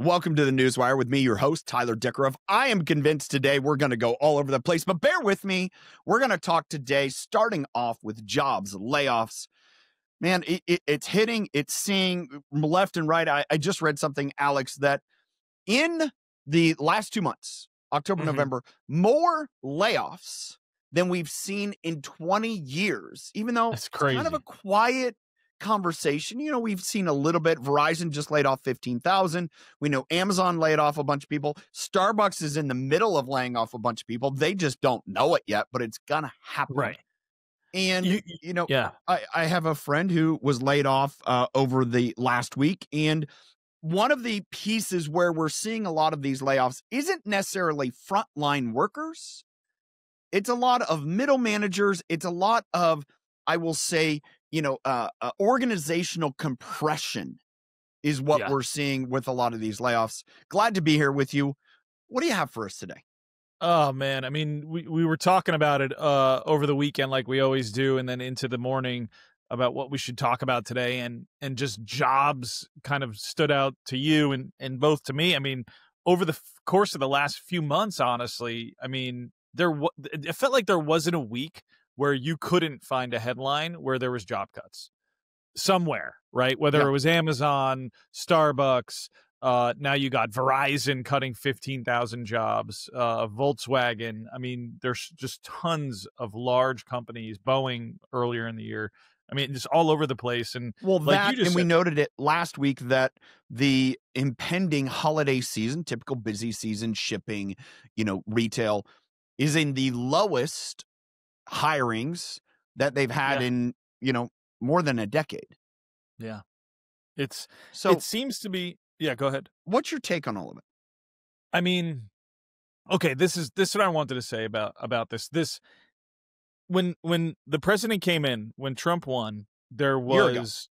Welcome to the Newswire with me, your host, Tyler Dickerov. I am convinced today we're going to go all over the place, but bear with me. We're going to talk today, starting off with jobs, layoffs. Man, it's hitting, it's seeing left and right. I just read something, Alex, that in the last 2 months, October, November, more layoffs than we've seen in 20 years, even though That's it's crazy. kind of a quiet conversation. You know, we've seen a little bit. Verizon just laid off 15,000. We know Amazon laid off a bunch of people. Starbucks is in the middle of laying off a bunch of people. They just don't know it yet, but it's going to happen. Right. And, Yeah. I have a friend who was laid off over the last week. And one of the pieces where we're seeing a lot of these layoffs isn't necessarily frontline workers. It's a lot of middle managers. It's a lot of, I will say, organizational compression is what we're seeing with a lot of these layoffs. Glad to be here with you. What do you have for us today? Oh, man. I mean, we were talking about it over the weekend like we always do, and then into the morning about what we should talk about today, and just jobs kind of stood out to you and both to me. I mean, over the course of the last few months, honestly, I mean, it felt like there wasn't a week where you couldn't find a headline where there was job cuts somewhere, right? Whether it was Amazon, Starbucks, now you got Verizon cutting 15,000 jobs, Volkswagen. I mean, there's just tons of large companies, Boeing earlier in the year. I mean, just all over the place. And well, like we noted it last week that the impending holiday season, typical busy season, shipping, retail, is in the lowest hirings that they've had in, more than a decade. Yeah. It seems to be, go ahead. What's your take on all of it? I mean, okay, this is what I wanted to say about this. This, when the president came in, when Trump won, there was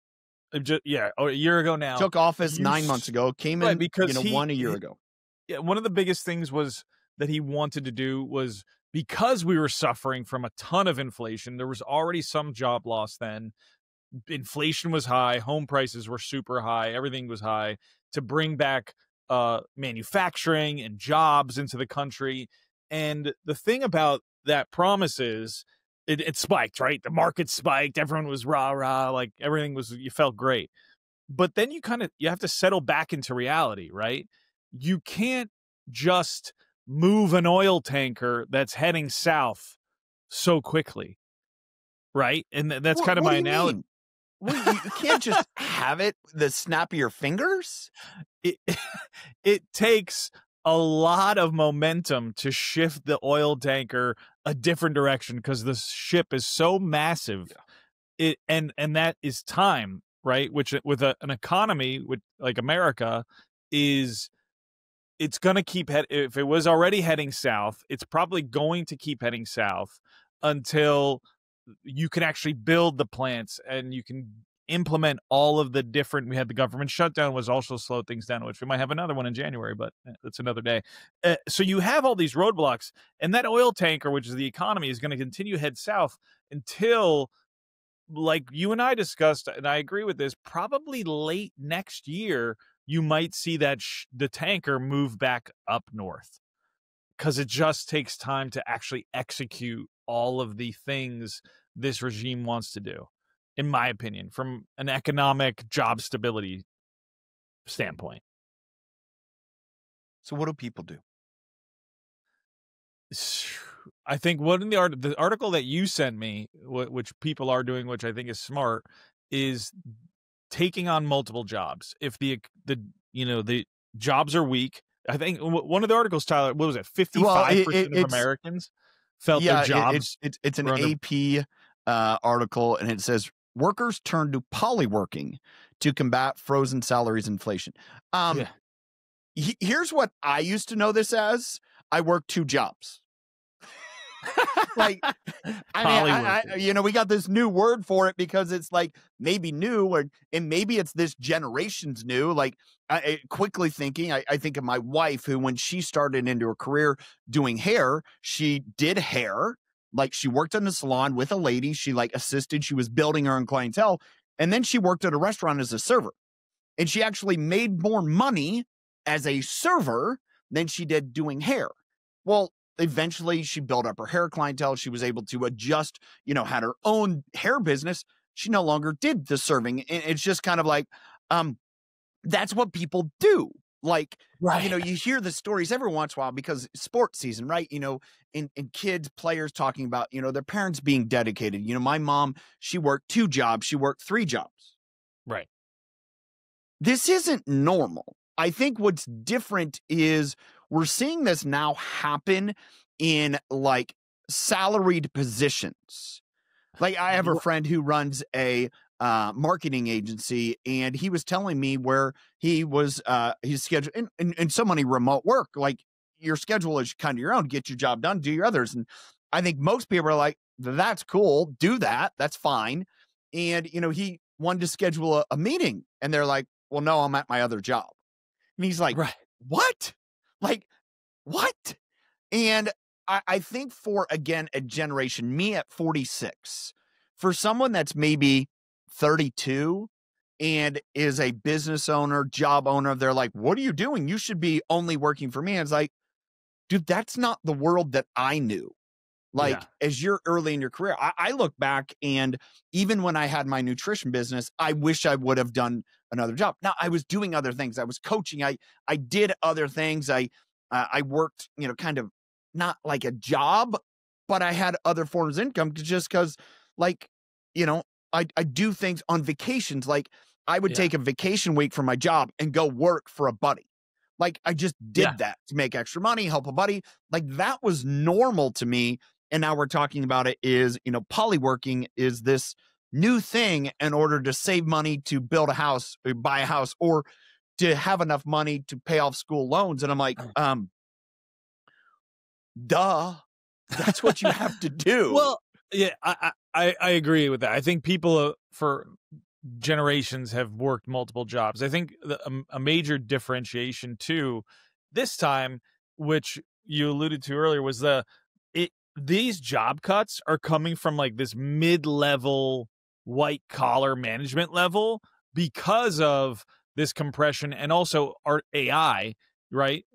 a year ago now. Took office 9 months ago, came in because won a year ago. Yeah, one of the biggest things was that he wanted to do was, because we were suffering from a ton of inflation, there was already some job loss then. Inflation was high, home prices were super high, everything was high, to bring back manufacturing and jobs into the country. And the thing about that promise is it spiked, right? The market spiked, everyone was rah, like everything was, you felt great. But then you have to settle back into reality, right? You can't just move an oil tanker that's heading south so quickly, right? And that's kind of my analogy. Well, you can't just have it the snap of your fingers. It takes a lot of momentum to shift the oil tanker a different direction because the ship is so massive. And that is time, right? Which with an economy like America it's going to keep if it was already heading south, it's probably going to keep heading south until you can actually build the plants and you can implement all of the different. We had the government shutdown was also slowed things down, which we might have another one in January, but that's another day. So you have all these roadblocks, and that oil tanker, which is the economy, is going to continue to head south until, like you and I discussed, and I agree with this, probably late next year, you might see that the tanker move back up north, because it just takes time to actually execute all of the things this regime wants to do, in my opinion, from an economic job stability standpoint. So what do people do? I think what in the article that you sent me, which people are doing, which I think is smart, is taking on multiple jobs. If the jobs are weak, I think one of the articles, Tyler, what was it? 55% of Americans felt their jobs. It's an AP article, and it says workers turn to polyworking to combat frozen salaries inflation. Here's what I used to know this as. I work 2 jobs. Like, I mean, we got this new word for it because it's like maybe new, and maybe it's this generation's new. Like, quickly thinking, I think of my wife, who, when she started into her career doing hair, she did hair. Like, she worked in the salon with a lady. She assisted. She was building her own clientele. And then she worked at a restaurant as a server. And she actually made more money as a server than she did doing hair. Well, eventually she built up her hair clientele. She was able to adjust, had her own hair business. She no longer did the serving. And it's just kind of like, that's what people do. Like, Right. you hear the stories every once in a while because sports season, right? And kids, players talking about, their parents being dedicated. My mom, she worked 2 jobs. She worked 3 jobs. Right. This isn't normal. I think what's different is we're seeing this now happen in like salaried positions. Like I have a friend who runs a marketing agency, and he was telling me where he was his schedule and so many remote work. Like your schedule is kind of your own. Get your job done, do your others. And I think most people are like, that's cool, do that, that's fine. And he wanted to schedule a meeting, and they're like, well, no, I'm at my other job. And he's like, Right. what? Like, what? And I think for, again, a generation, me at 46, for someone that's maybe 32 and is a business owner, job owner, they're like, what are you doing? You should be only working for me. And it's like, dude, that's not the world that I knew. Like, as you're early in your career, I look back, and even when I had my nutrition business, I wish I would have done another job. Now, I was doing other things. I was coaching. I did other things. I worked, kind of not like a job, but I had other forms of income just because, like, I do things on vacations. Like, I would take a vacation week from my job and go work for a buddy. Like, I just did that to make extra money, help a buddy. Like, that was normal to me. And now we're talking about it is, polyworking is this new thing in order to save money to build a house, or buy a house, or to have enough money to pay off school loans. And I'm like, duh, that's what you have to do. Well, yeah, I agree with that. I think people for generations have worked multiple jobs. I think a major differentiation too this time, which you alluded to earlier, was these job cuts are coming from like this mid-level white collar management level because of this compression and also our AI, right?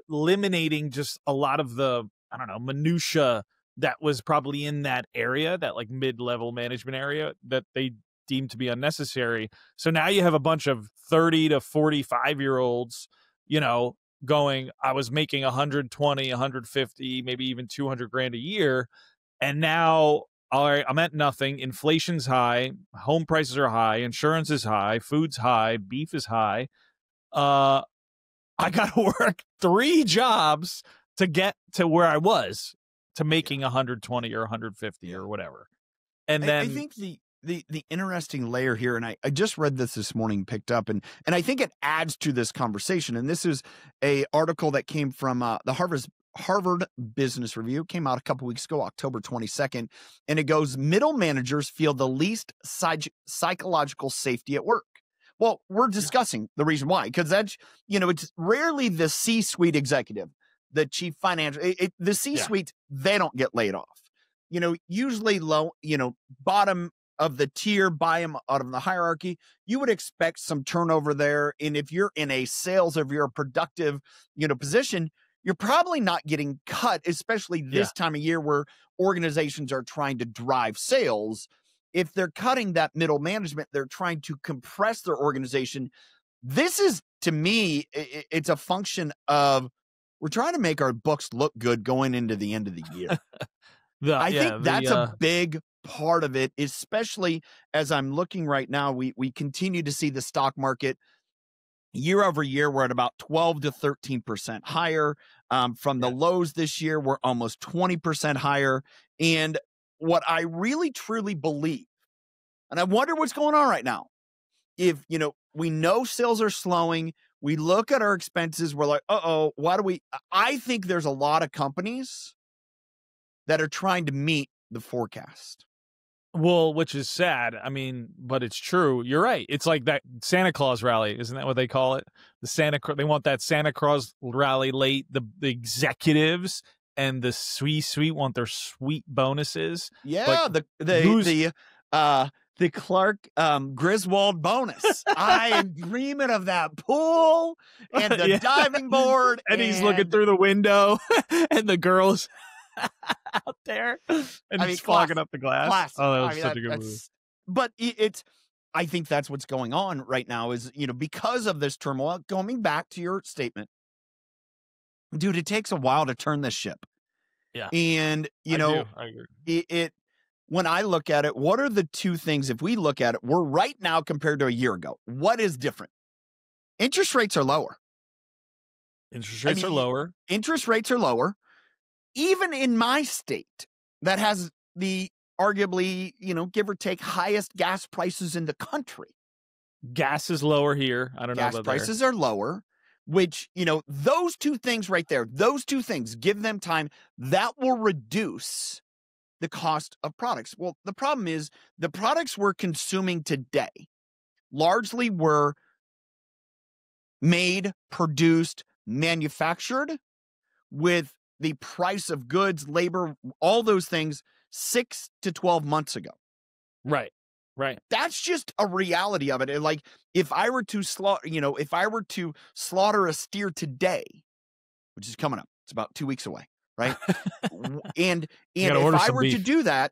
Eliminating just a lot of the, I don't know, minutia that was probably in that area, that like mid-level management area that they deemed to be unnecessary. So now you have a bunch of 30 to 45-year-olds, going, I was making 120, 150, maybe even 200 grand a year. And now I'm at nothing. Inflation's high. Home prices are high. Insurance is high. Food's high. Beef is high. I got to work 3 jobs to get to where I was, to making 120 or 150 or whatever. And then I think the interesting layer here, and I just read this morning, picked up, and I think it adds to this conversation. And this is a article that came from the Harvard Business Review, came out a couple weeks ago, October 22nd, and it goes, middle managers feel the least psychological safety at work. Well, we're discussing the reason why, because that's, it's rarely the C-suite executive, the chief financial, the C-suite, they don't get laid off. Usually low, bottom of the tier, bottom out of the hierarchy, you would expect some turnover there. And if you're in a sales, if you're a productive, position, you're probably not getting cut, especially this time of year where organizations are trying to drive sales. If they're cutting that middle management, they're trying to compress their organization. This is, to me, it's a function of, we're trying to make our books look good going into the end of the year. I think that's a big part of it, especially as I'm looking right now. We continue to see the stock market year over year. We're at about 12 to 13% higher. From the lows this year, we're almost 20% higher. And what I really truly believe, and I wonder what's going on right now, if we know sales are slowing, we look at our expenses, we're like, why do we? I think there's a lot of companies that are trying to meet the forecast. Well, which is sad. I mean, but it's true. You're right. It's like that Santa Claus rally. Isn't that what they call it? They want that Santa Claus rally late. The executives and the sweet want their sweet bonuses. Yeah. The the Clark Griswold bonus. I am dreaming of that pool and the diving board. And he's looking through the window and the girls out there and he's fogging up the glass. Classic. Oh, that was such a good movie. But it's, I think that's what's going on right now is, because of this turmoil, going back to your statement, dude, it takes a while to turn this ship. Yeah. And, I agree. When I look at it, what are the two things, if we look at it, we're right now compared to a year ago, what is different? Interest rates are lower. Interest rates are lower. Even in my state that has the arguably, give or take, highest gas prices in the country. Gas is lower here. I don't know about gas prices are lower, which, those two things right there, those two things, give them time, that will reduce the cost of products. Well, the problem is the products we're consuming today largely were made, produced, manufactured with the price of goods, labor, all those things 6 to 12 months ago. Right. That's just a reality of it. Like if I were to slaughter a steer today, which is coming up, it's about 2 weeks away. Right. and if I were to do that,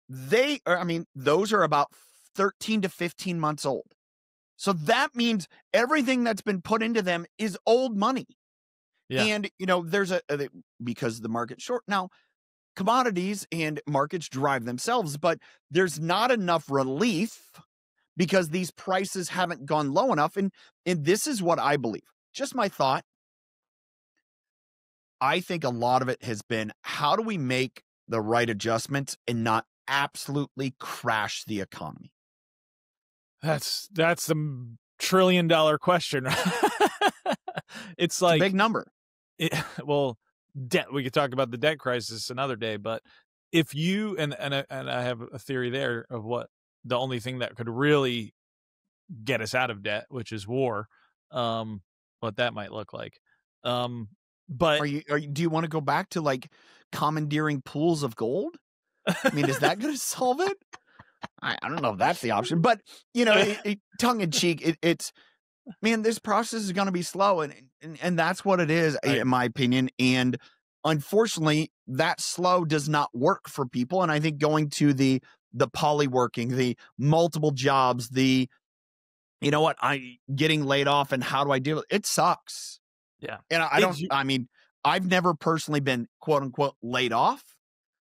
those are about 13 to 15 months old. So that means everything that's been put into them is old money. Yeah. And, there's because the market's short now, commodities and markets drive themselves, but there's not enough relief because these prices haven't gone low enough. And this is what I believe. Just my thought. I think a lot of it has been, how do we make the right adjustments and not absolutely crash the economy? That's the $1 trillion question. It's like a big number. Debt. We could talk about the debt crisis another day, but if you and I have a theory there of what the only thing that could really get us out of debt, which is war, what that might look like. But do you want to go back to like commandeering pools of gold? I mean, is that going to solve it? I don't know if that's the option, but tongue in cheek, it's man, this process is going to be slow, and that's what it is, in my opinion. And unfortunately, that slow does not work for people. And I think going to the polyworking, the multiple jobs, getting laid off, and how do I deal with it? It sucks. Yeah. And I've never personally been quote unquote laid off,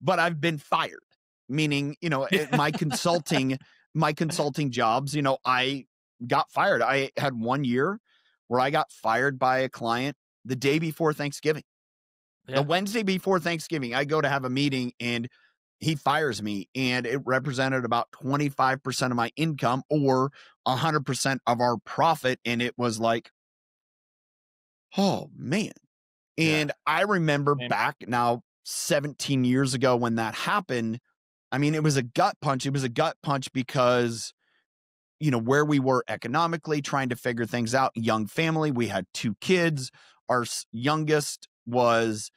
but I've been fired, meaning, my consulting jobs, I got fired. I had 1 year where I got fired by a client the day before Thanksgiving. Yeah. The Wednesday before Thanksgiving, I go to have a meeting and he fires me, and it represented about 25% of my income or 100% of our profit. And it was like, oh man. And I remember back now 17 years ago when that happened, it was a gut punch. It was a gut punch because, where we were economically, trying to figure things out. Young family. We had 2 kids. Our youngest was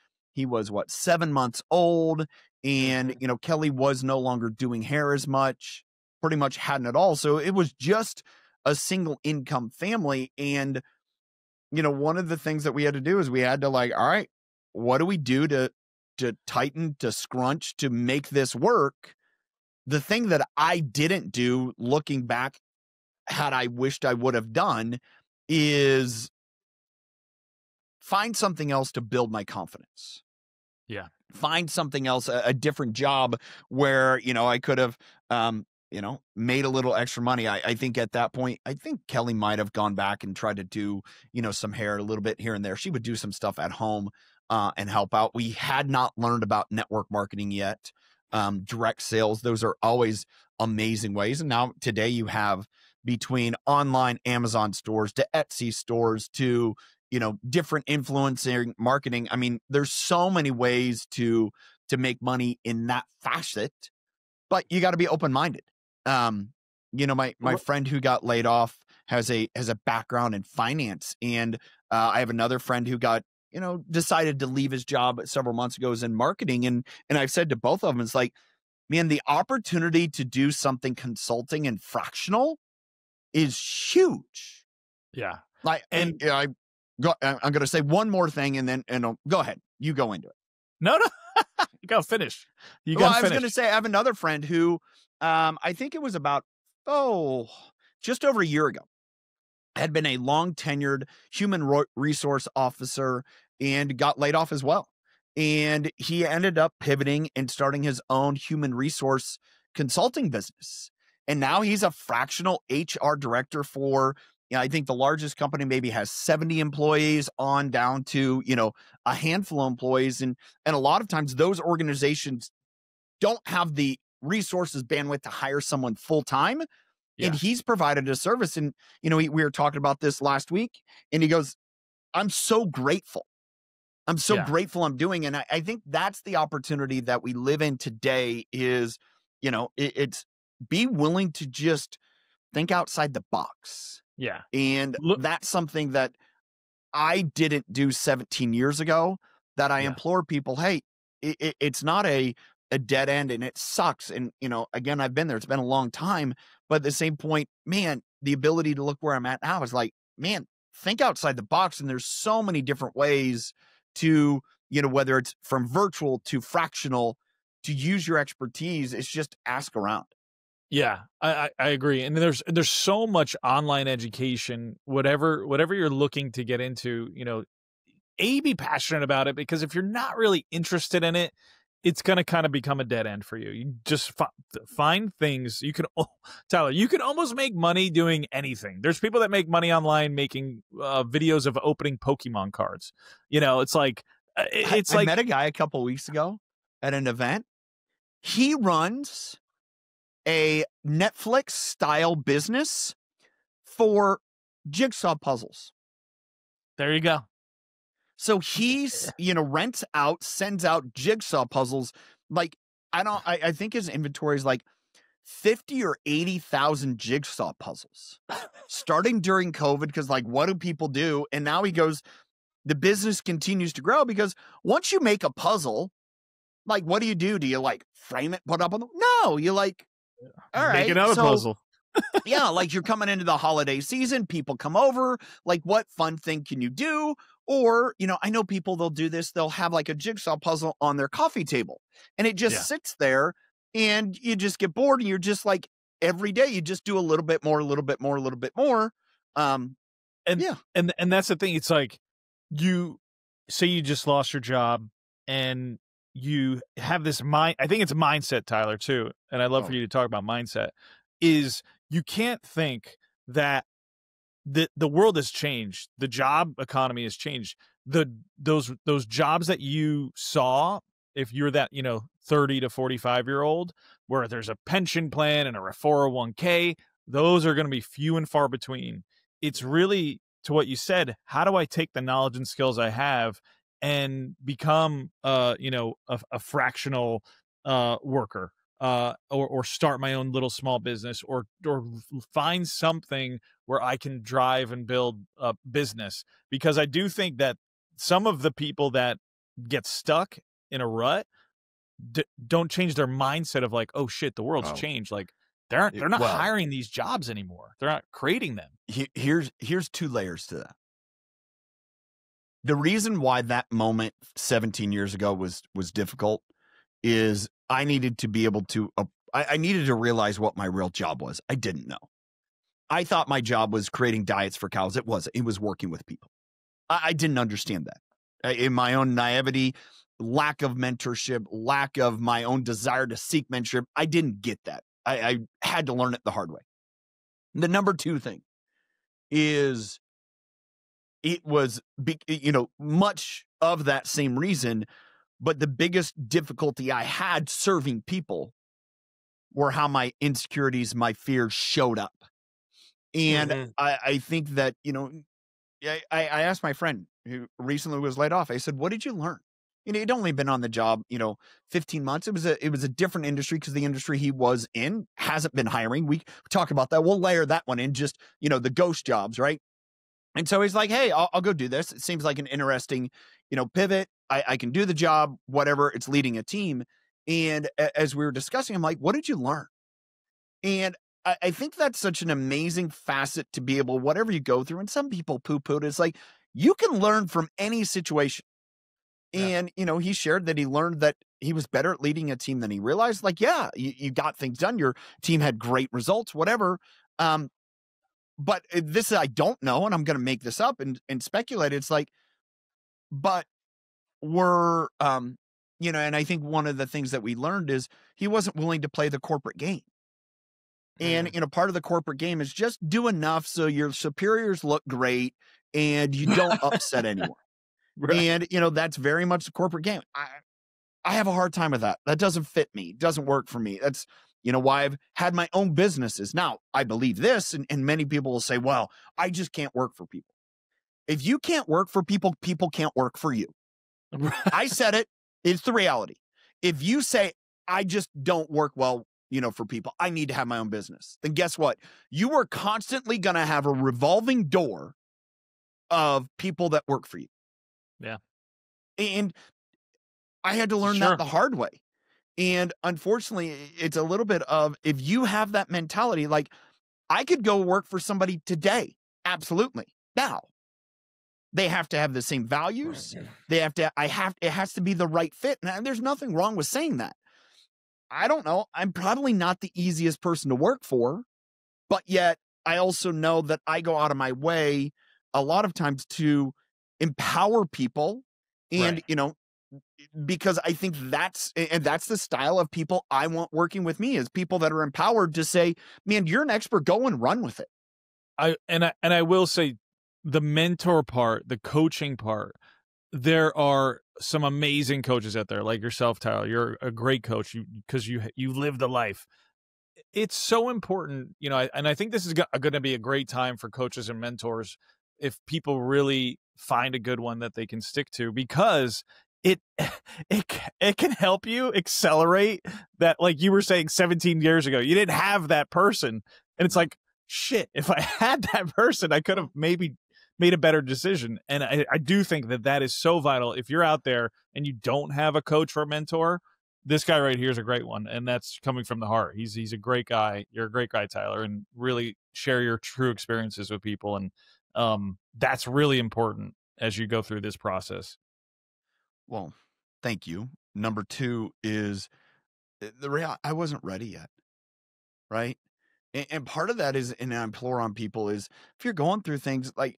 7 months old. And, Kelly was no longer doing hair as much, pretty much hadn't at all. So it was just a single income family. And, one of the things that we had to do is we had to all right, what do we do to tighten, to scrunch, to make this work? The thing that I didn't do, looking back, had I wished I would have done, is find something else to build my confidence. Yeah. Find something else, a different job where, I could have, made a little extra money. I think at that point, I think Kelly might have gone back and tried to do, some hair a little bit here and there. She would do some stuff at home and help out. We had not learned about network marketing yet. Direct sales, those are always amazing ways. And now today you have between online Amazon stores to Etsy stores to, different influencing marketing. There's so many ways to make money in that facet, but you got to be open-minded. My friend who got laid off has a background in finance. And I have another friend who got, decided to leave his job several months ago, is in marketing. And I've said to both of them, it's like, man, the opportunity to do something consulting and fractional is huge. Yeah. Like, And I'm going to say one more thing, and then go ahead. You go into it. no, you gotta finish. You Well, gotta I was going to finish. say I have another friend who, I think it was about just over a year ago, had been a long tenured human resource officer and got laid off as well. And he ended up pivoting and starting his own human resource consulting business. And now he's a fractional HR director for, I think the largest company maybe has 70 employees on down to, a handful of employees. And a lot of times those organizations don't have the resources bandwidth to hire someone full time, and Yeah. he's provided a service. And, we were talking about this last week, and he goes, I'm so grateful. I'm so Yeah. grateful I'm doing. And I think that's the opportunity that we live in today is, it's be willing to just think outside the box. Yeah. And Look, that's something that I didn't do 17 years ago that I yeah. implore people, hey, it's not a dead end and it sucks. And, again, I've been there. It's been a long time. But at the same point, man, the ability to look where I'm at now is like, man, think outside the box. And there's so many different ways to, whether it's from virtual to fractional, to use your expertise. It's just ask around. Yeah, I agree. And there's so much online education, whatever you're looking to get into, be passionate about it, because if you're not really interested in it, it's going to kind of become a dead end for you. You just find things you can, Tyler, you can almost make money doing anything. There's people that make money online making videos of opening Pokemon cards. It's like, I met a guy a couple weeks ago at an event. He runs a Netflix style business for jigsaw puzzles. There you go. So he's, rents out, sends out jigsaw puzzles. Like, I think his inventory is like 50 or 80,000 jigsaw puzzles starting during COVID. Cause like, what do people do? And now he goes, the business continues to grow because once you make a puzzle, like, what do? Do you like frame it, put it up on the, no, you like, all right. Make another puzzle. Yeah, like you're coming into the holiday season, people come over, like what fun thing can you do? Or, I know people, they'll do this, they'll have like a jigsaw puzzle on their coffee table and it just sits there and you just get bored and you're just like every day you just do a little bit more, a little bit more, a little bit more. And that's the thing. It's like you say you just lost your job and you have this mind. I think it's mindset, Tyler, too. And I'd love for you to talk about mindset. Is you can't think that the world has changed. The job economy has changed. Those jobs that you saw, if you're that, 30 to 45-year-old, where there's a pension plan and a 401k, those are going to be few and far between. It's really, to what you said, how do I take the knowledge and skills I have and become, a fractional worker, or start my own little small business, or find something where I can drive and build a business. Because I do think that some of the people that get stuck in a rut don't change their mindset of like, oh shit, the world's changed. Like they're not hiring these jobs anymore. They're not creating them. Here's two layers to that. The reason why that moment 17 years ago was difficult is I needed to be able to, I needed to realize what my real job was. I didn't know. I thought my job was creating diets for cows. It wasn't. It was working with people. I didn't understand that. In my own naivety, lack of mentorship, lack of my own desire to seek mentorship, I didn't get that. I had to learn it the hard way. The number two thing is it was, much of that same reason, but the biggest difficulty I had serving people were how my insecurities, my fears showed up. And I think that, I asked my friend who recently was laid off. I said, what did you learn? He'd only been on the job, 15 months. It was a different industry because the industry he was in hasn't been hiring. We talk about that. We'll layer that one in, just, the ghost jobs, right? And so he's like, hey, I'll go do this. It seems like an interesting, pivot. I can do the job, whatever. It's leading a team. And as we were discussing, I'm like, what did you learn? And I think that's such an amazing facet to be able, whatever you go through, and some people poo-poo it, it's like, you can learn from any situation. Yeah. And, he shared that he learned that he was better at leading a team than he realized. Like, yeah, you got things done. Your team had great results, whatever. But this I don't know, and I'm going to make this up and speculate. It's like, but we're, and I think one of the things that we learned is he wasn't willing to play the corporate game. And, part of the corporate game is just do enough so your superiors look great and you don't upset anyone. Right. And, that's very much the corporate game. I have a hard time with that. That doesn't fit me. It doesn't work for me. That's, why I've had my own businesses. Now, I believe this, and many people will say, well, I just can't work for people. If you can't work for people, people can't work for you. I said it. It's the reality. If you say, I just don't work well, for people, I need to have my own business, then guess what? You are constantly going to have a revolving door of people that work for you. Yeah. And I had to learn that the hard way. And unfortunately, it's a little bit of, if you have that mentality, like I could go work for somebody today. Absolutely. Now, they have to have the same values. They have to, it has to be the right fit. And there's nothing wrong with saying that. I don't know. I'm probably not the easiest person to work for, but yet I also know that I go out of my way a lot of times to empower people. And, because I think that's the style of people I want working with me, is people that are empowered to say, man, you're an expert, go and run with it. I will say, the mentor part, the coaching part, there are some amazing coaches out there like yourself, Tyler. You're a great coach because you live the life. It's so important, and I think this is going to be a great time for coaches and mentors if people really find a good one that they can stick to, because it can help you accelerate that. Like you were saying 17 years ago, you didn't have that person. And it's like, shit, if I had that person, I could have maybe made a better decision. And I do think that is so vital. If you're out there and you don't have a coach or a mentor, this guy right here is a great one. And that's coming from the heart. He's a great guy. You're a great guy, Tyler, and really share your true experiences with people. And that's really important as you go through this process. Well, thank you. Number two is the reality. I wasn't ready yet. Right. And part of that is, and I implore on people, is if you're going through things, like,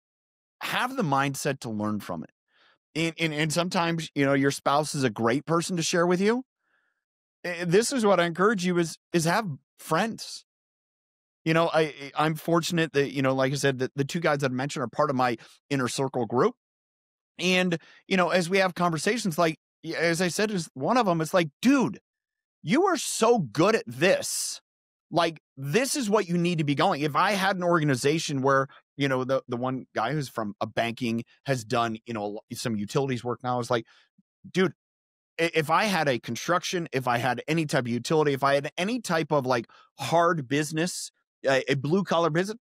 have the mindset to learn from it. And sometimes, your spouse is a great person to share with you. This is what I encourage you is have friends. I'm fortunate that, like I said, that the two guys that I mentioned are part of my inner circle group. And, as we have conversations, like, as I said, is one of them, it's like, dude, you are so good at this. Like, this is what you need to be going. If I had an organization where, the one guy who's from a banking has done, some utilities work now, is like, dude, if I had a construction, if I had any type of utility, if I had any type of like hard business, a blue collar business,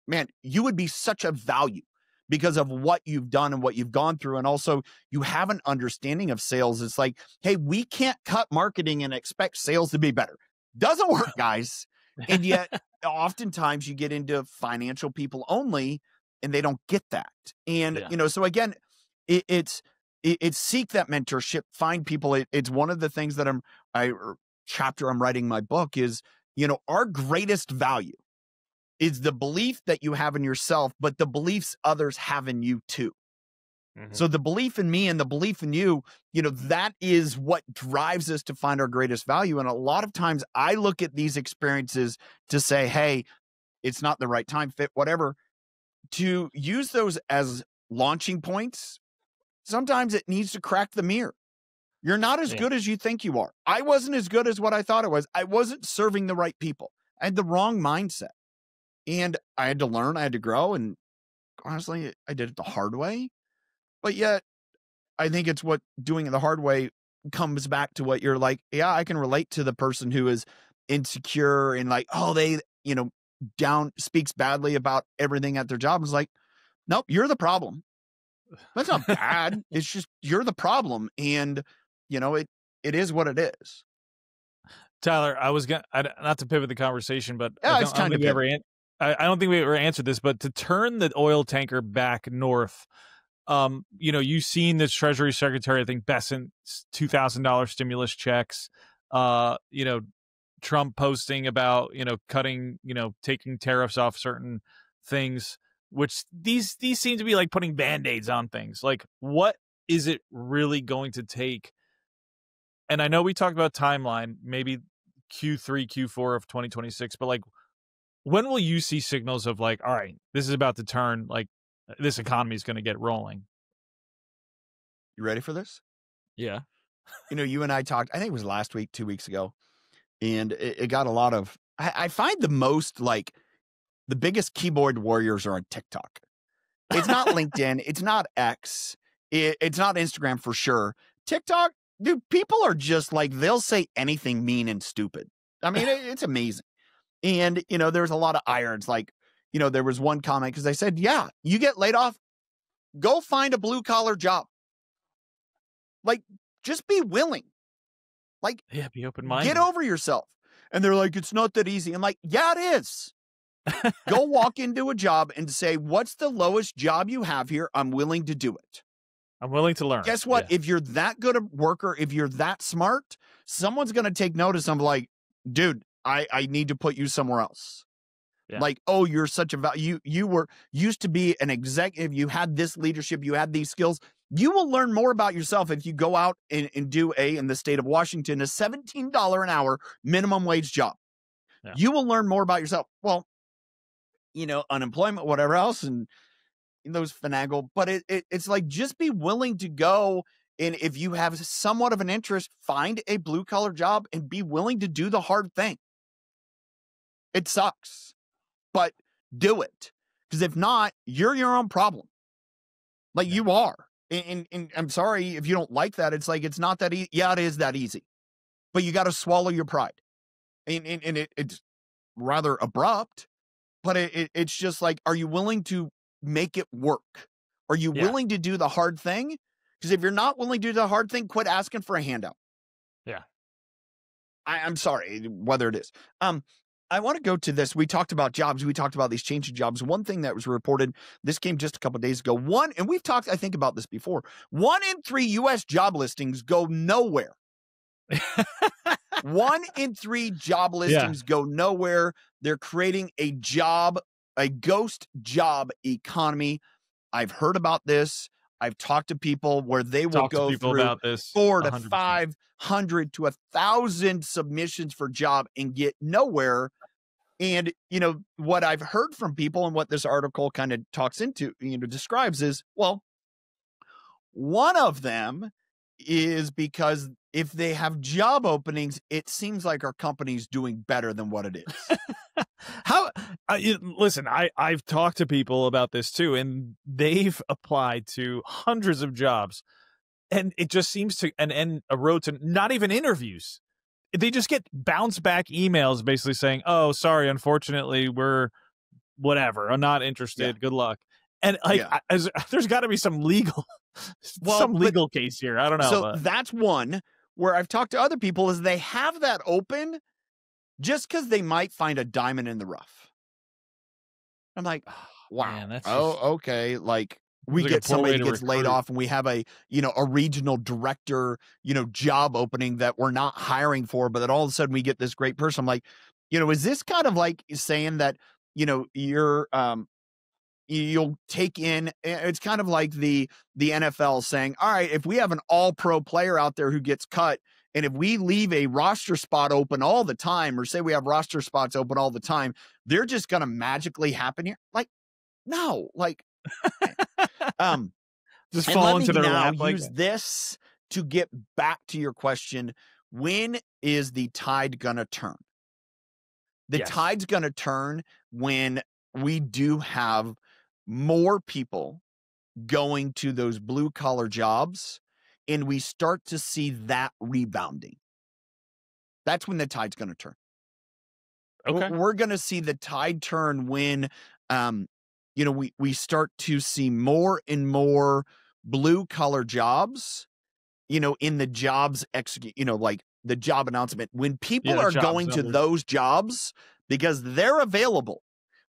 man, you would be such a value because of what you've done and what you've gone through. And also you have an understanding of sales. It's like, hey, we can't cut marketing and expect sales to be better. Doesn't work, guys. And yet oftentimes you get into financial people only and they don't get that. And, so again, it's seek that mentorship, find people. It's one of the things that chapter I'm writing my book is, our greatest value is the belief that you have in yourself, but the beliefs others have in you too. Mm-hmm. So the belief in me and the belief in you, that is what drives us to find our greatest value. And a lot of times I look at these experiences to say, hey, it's not the right time, fit, whatever, to use those as launching points. Sometimes it needs to crack the mirror. You're not as good as you think you are. I wasn't as good as what I thought I was. I wasn't serving the right people. I had the wrong mindset. And I had to learn, I had to grow. And honestly, I did it the hard way. But yet, I think it's what doing it the hard way comes back to what you're like, yeah, I can relate to the person who is insecure and like, oh, they, speaks badly about everything at their job. It's like, nope, you're the problem. That's not bad. It's just, you're the problem. And, it is what it is. Tyler, I was gonna not to pivot the conversation, but Yeah, it's time to pivot. I don't think we ever answered this, but to turn the oil tanker back north, you've seen this Treasury Secretary, I think Bessent's $2,000 stimulus checks, Trump posting about, cutting, taking tariffs off certain things, which these seem to be like putting Band-Aids on things. Like, what is it really going to take? And I know we talked about timeline, maybe Q3, Q4 of 2026, but like, when will you see signals of like, all right, this is about to turn, like this economy is going to get rolling? You ready for this? Yeah. You and I talked, I think it was last week, 2 weeks ago, and it got a lot of, I find the most like the biggest keyboard warriors are on TikTok. It's not LinkedIn. It's not X. It's not Instagram for sure. TikTok, dude, people are just like, they'll say anything mean and stupid. I mean, it's amazing. And, there's a lot of irons. Like, there was one comment because I said, yeah, you get laid off, go find a blue collar job. Like, just be willing. Like, yeah, be open-minded. Get over yourself. And they're like, it's not that easy. I'm like, yeah, it is. Go walk into a job and say, what's the lowest job you have here? I'm willing to do it. I'm willing to learn. Guess what? Yeah. If you're that good a worker, if you're that smart, someone's going to take notice. I'm like, dude, I need to put you somewhere else. Yeah. Like, oh, you're such a value. You were used to be an executive. You had this leadership. You had these skills. You will learn more about yourself if you go out and do in the state of Washington, a $17 an hour minimum wage job. Yeah. You will learn more about yourself. Well, unemployment, whatever else, and those finagle. But it's like, just be willing to go. And if you have somewhat of an interest, find a blue collar job and be willing to do the hard thing. It sucks, but do it. Because if not, you're your own problem. Like, you are. And I'm sorry if you don't like that. It's like, it's not that easy. Yeah, it is that easy. But you got to swallow your pride. And it's rather abrupt, but it's just like, are you willing to make it work? Are you willing to do the hard thing? Because if you're not willing to do the hard thing, quit asking for a handout. Yeah. I'm sorry, whether it is. I want to go to this. We talked about jobs. We talked about these changing jobs. One thing that was reported, this came just a couple of days ago. And we've talked, I think, about this before. 1 in 3 U.S. job listings go nowhere. 1 in 3 job listings go nowhere. They're creating a ghost job economy. I've heard about this. I've talked to people where they will go through about this 400 to 500 to 1,000 submissions for job and get nowhere. And, what I've heard from people and what this article kind of talks into, describes is, well, one of them is because if they have job openings, it seems like our company's doing better than what it is. Listen, I've talked to people about this too, and they've applied to hundreds of jobs, and it just seems to end a road to not even interviews. They just get bounce back emails basically saying, oh, sorry, unfortunately, we're whatever. I'm not interested. Yeah. Good luck. And there's got to be some legal case here. I don't know. So that's one where I've talked to other people is they have that open just because they might find a diamond in the rough. I'm like, wow. Man, that's okay. Like, we get somebody that gets laid off and we have a regional director, job opening that we're not hiring for, but then all of a sudden we get this great person. I'm like, is this kind of like saying that, you're, you'll take in, it's kind of like the NFL saying, all right, if we have an all pro player out there who gets cut, and if we leave a roster spot open all the time, or say we have roster spots open all the time, they're just going to magically happen here. Like, no, like, just fall into their lap. Use this to get back to your question. When is the tide going to turn? The tide's going to turn when we do have more people going to those blue collar jobs and we start to see that rebounding. That's when the tide's going to turn. Okay. We're going to see the tide turn when, we start to see more and more blue collar jobs, in the jobs like the job announcement. When people the are jobs going to numbers. those jobs because they're available,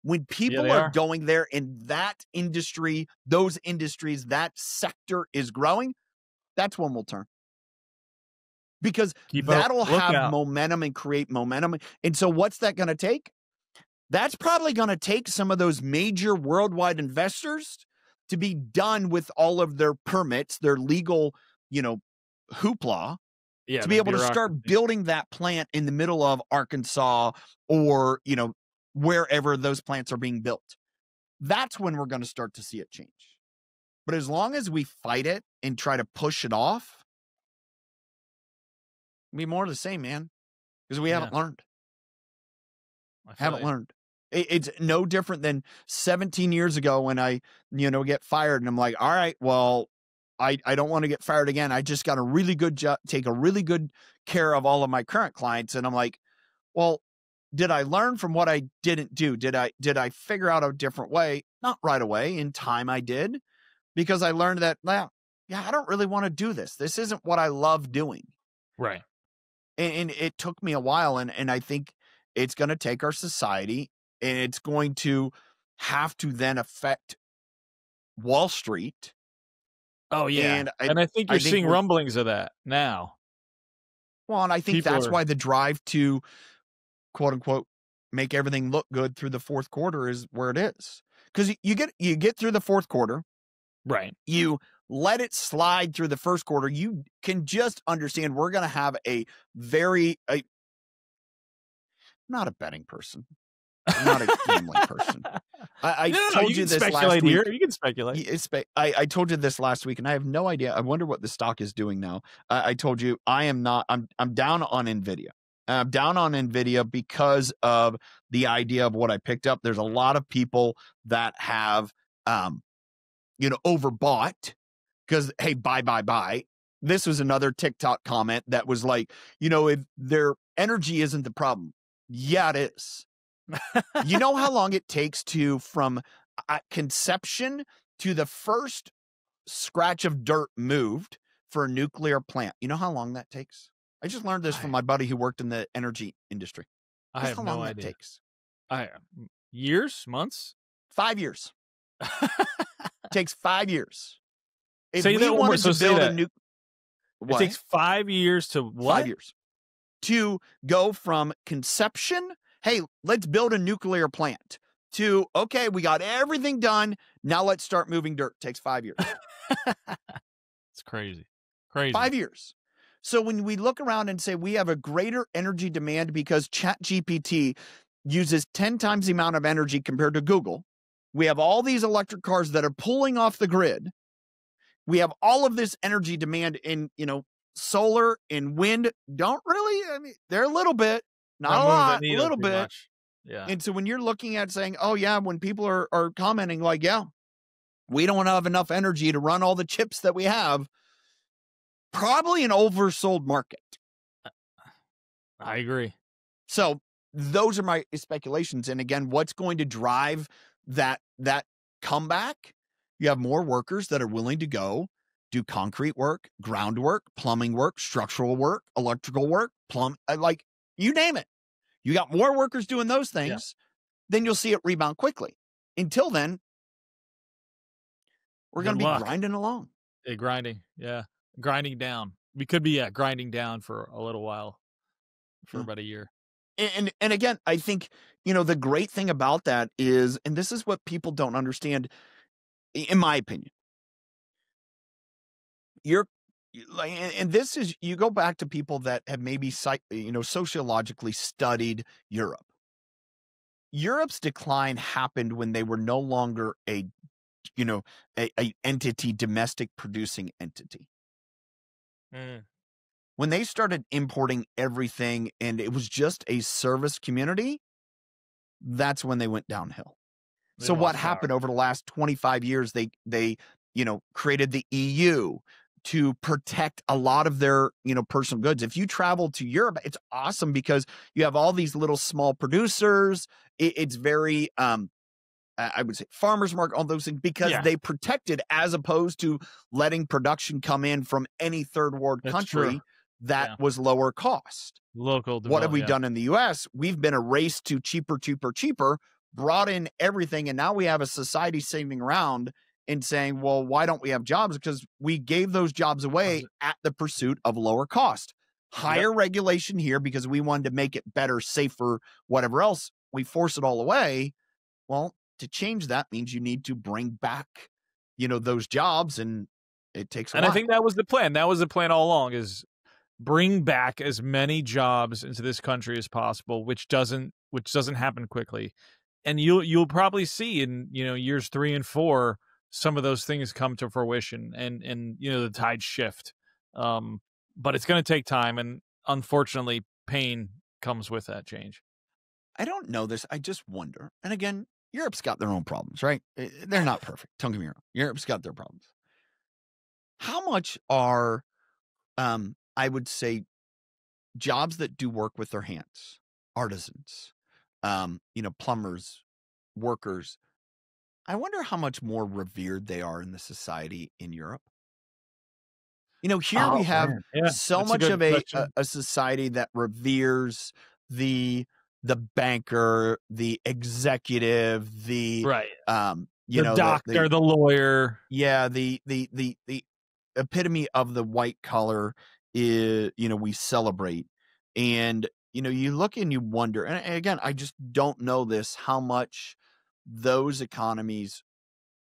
when people they are are. going there in that industry, those industries, that sector is growing, that's when we'll turn. Because Keep up. that'll Look have out. momentum and create momentum. And so what's that going to take? That's probably going to take some of those major worldwide investors to be done with all of their permits, their legal, hoopla, Yeah, to the be able to start bureaucracy. building that plant in the middle of Arkansas or, wherever those plants are being built. That's when we're going to start to see it change. But as long as we fight it and try to push it off, it'll be more of the same, man, because we haven't learned. Haven't learned. It's no different than 17 years ago when I, get fired and I'm like, all right, well, I don't want to get fired again. I just got a really good job, take a really good care of all of my current clients. And I'm like, well, did I learn from what I didn't do? Did I figure out a different way? Not right away. In time I did, because I learned that, I don't really want to do this. This isn't what I love doing. Right. And it took me a while. And I think it's going to take our society, and it's going to have to then affect Wall Street. Oh, yeah. And I think you're seeing rumblings of that now. Well, and I think that's why the drive to, quote unquote, make everything look good through the fourth quarter is where it is. Because you get through the fourth quarter. Right. You let it slide through the first quarter. You can just understand we're going to have I'm not a betting person. I'm not a gambling person. I told you this last week. You can speculate. I told you this last week, and I have no idea. I wonder what the stock is doing now. I told you I'm down on NVIDIA. I'm down on NVIDIA because of the idea of what I picked up. There's a lot of people that have, overbought because, hey, buy. This was another TikTok comment that was like, if their energy isn't the problem. Yeah, it is. You know how long it takes from conception to the first scratch of dirt moved for a nuclear plant? You know how long that takes? I just learned this from my buddy who worked in the energy industry. I have no idea. That takes. Years? Months? 5 years. Takes 5 years. If say we wanted to build a new, it takes 5 years to what? 5 years to go from conception. Hey, let's build a nuclear plant. To, okay, we got everything done. Now let's start moving dirt. Takes 5 years. It's crazy. 5 years. So when we look around and say we have a greater energy demand because ChatGPT uses 10 times the amount of energy compared to Google, we have all these electric cars that are pulling off the grid. We have all of this energy demand in, solar and wind. Don't really, they're a little bit. Not a lot, a little bit. Much. Yeah. And so when you're looking at saying, oh, yeah, when people are commenting like, yeah, we don't have enough energy to run all the chips that we have, probably an oversold market. I agree. So those are my speculations. And again, what's going to drive that comeback? You have more workers that are willing to go do concrete work, groundwork, plumbing work, structural work, electrical work, you name it. You got more workers doing those things, then you'll see it rebound quickly. Until then, we're going to be grinding along. Grinding down. We could be grinding down for a little while, for about a year. And again, I think, the great thing about that is, and this is what people don't understand, in my opinion, and this is, you go back to people that have maybe, sociologically studied Europe. Europe's decline happened when they were no longer a entity, domestic producing entity. When they started importing everything and it was just a service community, that's when they went downhill. So what happened over the last 25 years, they created the EU to protect a lot of their, personal goods. If you travel to Europe, it's awesome because you have all these little small producers. It's very, I would say farmers market, all those things, because they protected, as opposed to letting production come in from any third world country that Yeah. was lower cost. Local What have develop. we Yeah. done in the US? We've been a race to cheaper, cheaper, cheaper, brought in everything. And now we have a society sitting around and saying, well, why don't we have jobs? Because we gave those jobs away at the pursuit of lower cost. Higher regulation here because we wanted to make it better, safer, whatever else. We force it all away. Well, to change that means you need to bring back, those jobs, and it takes a And while. I think that was the plan. That was the plan all along, is bring back as many jobs into this country as possible, which doesn't happen quickly. And you'll probably see in, years 3 and 4 some of those things come to fruition, and the tide shift. But it's going to take time, and unfortunately pain comes with that change. I don't know this. I just wonder. And again, Europe's got their own problems, right? They're not perfect. Don't get me wrong. Europe's got their problems. How much are, I would say, jobs that do work with their hands, artisans, plumbers, workers? I wonder how much more revered they are in the society in Europe. Here we have so much of a society that reveres the banker, the executive, the the doctor, the lawyer. Yeah, the epitome of the white collar is, we celebrate. And you look and you wonder, and again, I just don't know this, how much those economies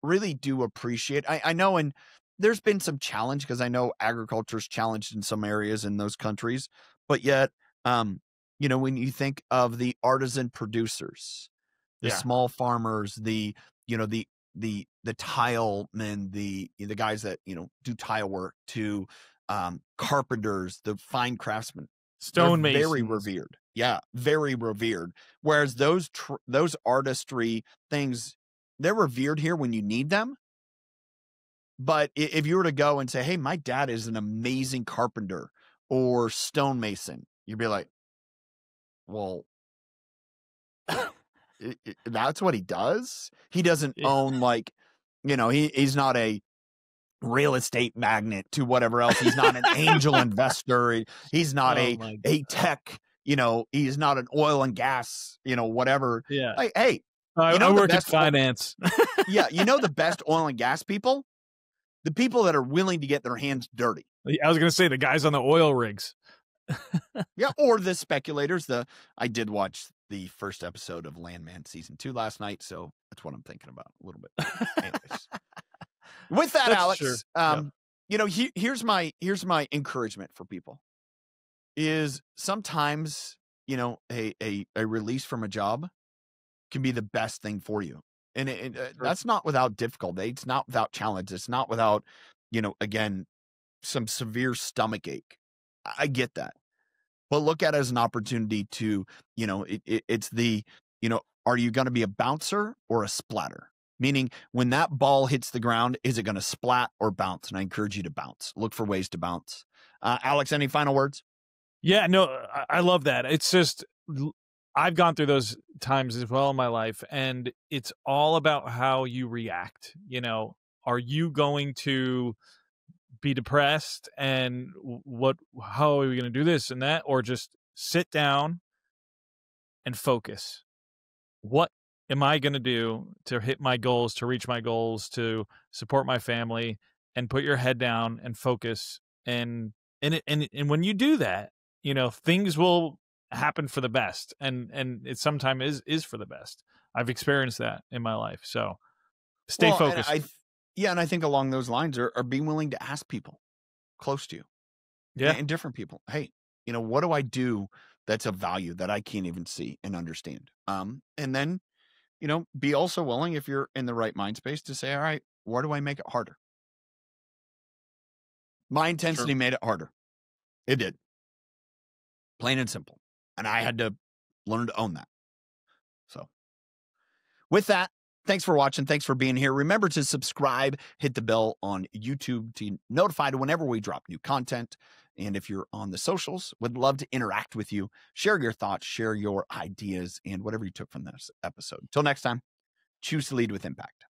really do appreciate. I know, and there's been some challenge because I know agriculture is challenged in some areas in those countries, but yet, when you think of the artisan producers, the small farmers, the tile men, the guys that, do tile work, to carpenters, the fine craftsmen, stonemasons, very revered. Yeah, very revered. Whereas those artistry things, they're revered here when you need them. But if you were to go and say, hey, my dad is an amazing carpenter or stonemason, you'd be like, well, that's what he does. He doesn't own, like, he's not a real estate magnate to whatever else. He's not an angel investor. He's not a tech, he's not an oil and gas, whatever. Yeah. Like, hey, I work in finance. Yeah. The best oil and gas people, the people that are willing to get their hands dirty. I was going to say the guys on the oil rigs. Yeah. Or the speculators. I did watch the first episode of Landman season 2 last night. So that's what I'm thinking about a little bit. Anyways. With that, Alex, here's my encouragement for people is sometimes, a release from a job can be the best thing for you. And that's not without difficulty. It's not without challenge. It's not without, again, some severe stomach ache. I get that. But look at it as an opportunity to, it's the, are you going to be a bouncer or a splatter? Meaning when that ball hits the ground, is it going to splat or bounce? And I encourage you to bounce. Look for ways to bounce. Alex, any final words? Yeah, no, I love that. It's just, I've gone through those times as well in my life, and it's all about how you react. Are you going to be depressed and how are we going to do this and that, or just sit down and focus? What am I going to do to hit my goals, to reach my goals, to support my family, and put your head down and focus. And when you do that, things will happen for the best. And it sometimes is for the best. I've experienced that in my life. So stay focused. And I think along those lines are being willing to ask people close to you. Yeah. And different people. Hey, what do I do that's of value that I can't even see and understand? And then, be also willing, if you're in the right mind space, to say, all right, where do I make it harder? My intensity made it harder. It did. Plain and simple. And I had to learn to own that. So with that, thanks for watching. Thanks for being here. Remember to subscribe, hit the bell on YouTube to be notified whenever we drop new content. And if you're on the socials, would love to interact with you, share your thoughts, share your ideas, and whatever you took from this episode. Till next time, choose to lead with impact.